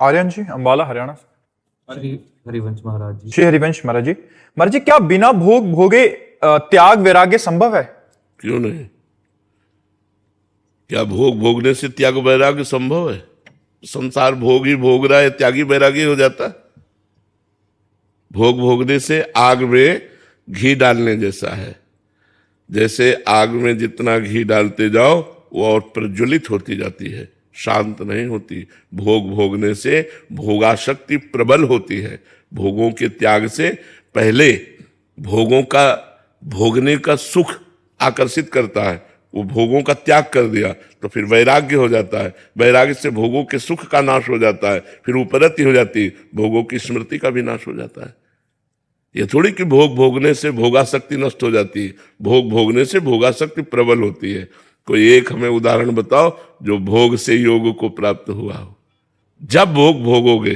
आर्यन जी, अंबाला, हरियाणा। श्री हरिवंश महाराज जी। श्री हरिवंश महाराज जी। महाराज जी, क्या बिना भोग भोगे त्याग वैराग्य संभव है? क्यों नहीं? क्या भोग भोगने से त्याग वैराग्य संभव है? संसार भोग ही भोग रहा है, त्यागी वैरागी हो जाता है? भोग भोगने से आग में घी डालने जैसा है। जैसे आग में जितना घी डालते जाओ वो और प्रज्वलित होती जाती है, शांत नहीं होती। भोग भोगने से भोगाशक्ति प्रबल होती है। भोगों के त्याग से पहले भोगों का भोगने का सुख आकर्षित करता है, वो भोगों का त्याग कर दिया तो फिर वैराग्य हो जाता है। वैराग्य से भोगों के सुख का नाश हो जाता है, फिर उपरति हो जाती है, भोगों की स्मृति का भी नाश हो जाता है। ये थोड़ी कि भोग भोगने से भोगाशक्ति नष्ट हो जाती है, भोग भोगने से भोगाशक्ति प्रबल होती है। कोई एक हमें उदाहरण बताओ जो भोग से योग को प्राप्त हुआ हो। जब भोग भोगोगे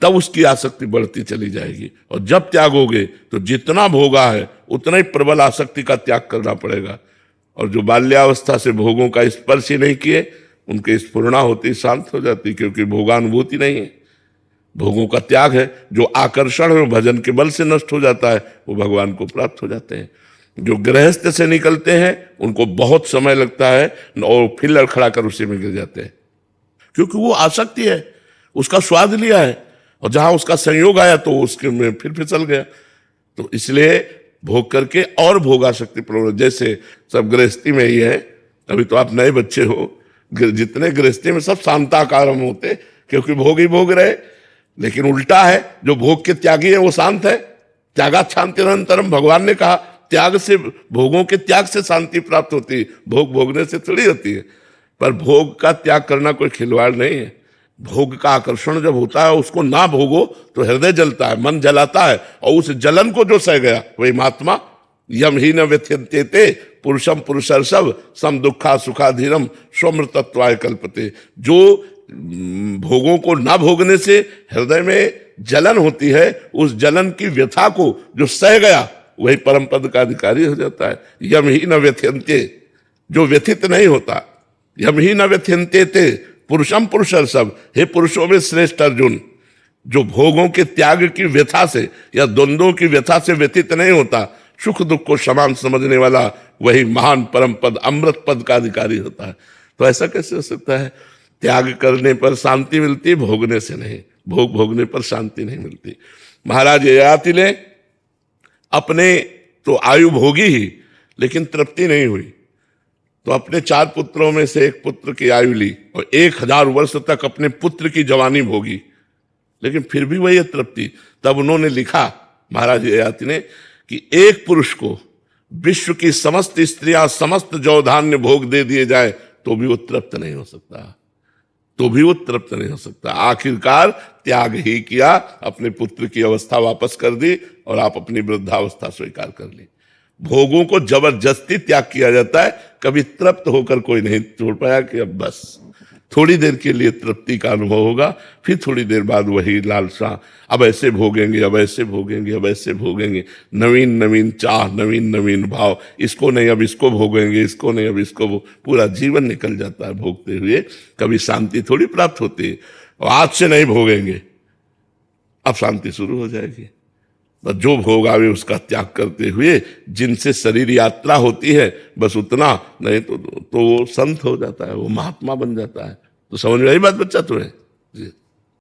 तब उसकी आसक्ति बढ़ती चली जाएगी, और जब त्यागोगे तो जितना भोगा है उतना ही प्रबल आसक्ति का त्याग करना पड़ेगा। और जो बाल्यावस्था से भोगों का स्पर्श ही नहीं किए, उनके स्फुरणा होती शांत हो जाती, क्योंकि भोगानुभूति नहीं है, भोगों का त्याग है। जो आकर्षण है भजन के बल से नष्ट हो जाता है, वो भगवान को प्राप्त हो जाते हैं। जो गृहस्थ से निकलते हैं उनको बहुत समय लगता है और फिर लड़खड़ा कर उसी में गिर जाते हैं, क्योंकि वो आसक्ति है, उसका स्वाद लिया है, और जहां उसका संयोग आया तो उसके में फिर फिसल गया। तो इसलिए भोग करके और भोगाशक्ति प्रबल। जैसे सब गृहस्थी में ही है, अभी तो आप नए बच्चे हो, जितने गृहस्थी में सब शांताकार होते, क्योंकि भोग ही भोग रहे। लेकिन उल्टा है, जो भोग के त्यागी है वो शांत है। त्यागा शांति निरंतरम, भगवान ने कहा त्याग से, भोगों के त्याग से शांति प्राप्त होती है, भोग भोगने से थोड़ी होती है। पर भोग का त्याग करना कोई खिलवाड़ नहीं है। भोग का आकर्षण जब होता है उसको ना भोगो तो हृदय जलता है, मन जलाता है, और उस जलन को जो सह गया वही महात्मा। यम ही न व्यथ्यन्ते पुरुषम पुरुषर्षभ सम दुखा सुखाधीरम स्वमृतत्वाय कल्पते। जो भोगों को ना भोगने से हृदय में जलन होती है, उस जलन की व्यथा को जो सह गया वही परम पद का अधिकारी हो जाता है। यम ही न व्यथ्यन्ते, जो व्यथित नहीं होता। यम ही न व्यथ्यन्ते ते पुरुषम पुरुषर्षभ, हे पुरुषों में श्रेष्ठ अर्जुन, जो भोगों के त्याग की व्यथा से या द्वंद्वों की व्यथा से व्यथित नहीं होता, सुख दुख को समान समझने वाला, वही महान परम पद अमृत पद का अधिकारी होता है। तो ऐसा कैसे हो सकता है? त्याग करने पर शांति मिलती, भोगने से नहीं। भोग भोगने पर शांति नहीं मिलती। महाराज ययाति ने अपने तो आयु भोगी ही, लेकिन तृप्ति नहीं हुई, तो अपने 4 पुत्रों में से एक पुत्र की आयु ली और 1000 वर्ष तक अपने पुत्र की जवानी भोगी, लेकिन फिर भी वही तृप्ति। तब उन्होंने लिखा, महाराज ययाति ने, कि एक पुरुष को विश्व की समस्त स्त्रियां समस्त जौ धान्य भोग दे दिए जाए तो भी वो तृप्त नहीं हो सकता, तो भी वो तृप्त नहीं हो सकता। आखिरकार त्याग ही किया, अपने पुत्र की अवस्था वापस कर दी और आप अपनी वृद्धावस्था स्वीकार कर ली। भोगों को जबरदस्ती त्याग किया जाता है, कभी तृप्त होकर कोई नहीं छोड़ पाया कि अब बस थोड़ी देर के लिए तृप्ति का अनुभव होगा, फिर थोड़ी देर बाद वही लालसा, अब ऐसे भोगेंगे, अब ऐसे भोगेंगे, अब ऐसे भोगेंगे। नवीन नवीन चाह, नवीन नवीन भाव, इसको नहीं अब इसको भोगेंगे, इसको नहीं अब इसको पूरा जीवन निकल जाता है भोगते हुए। कभी शांति थोड़ी प्राप्त होती है। और आज से नहीं भोगेंगे, अब शांति शुरू हो जाएगी। बस जो भोग आवे उसका त्याग करते हुए जिनसे शरीर यात्रा होती है, बस उतना, नहीं तो वो संत हो जाता है, वो महात्मा बन जाता है। तो समझ में आई बात बच्चा तुम्हें? जी।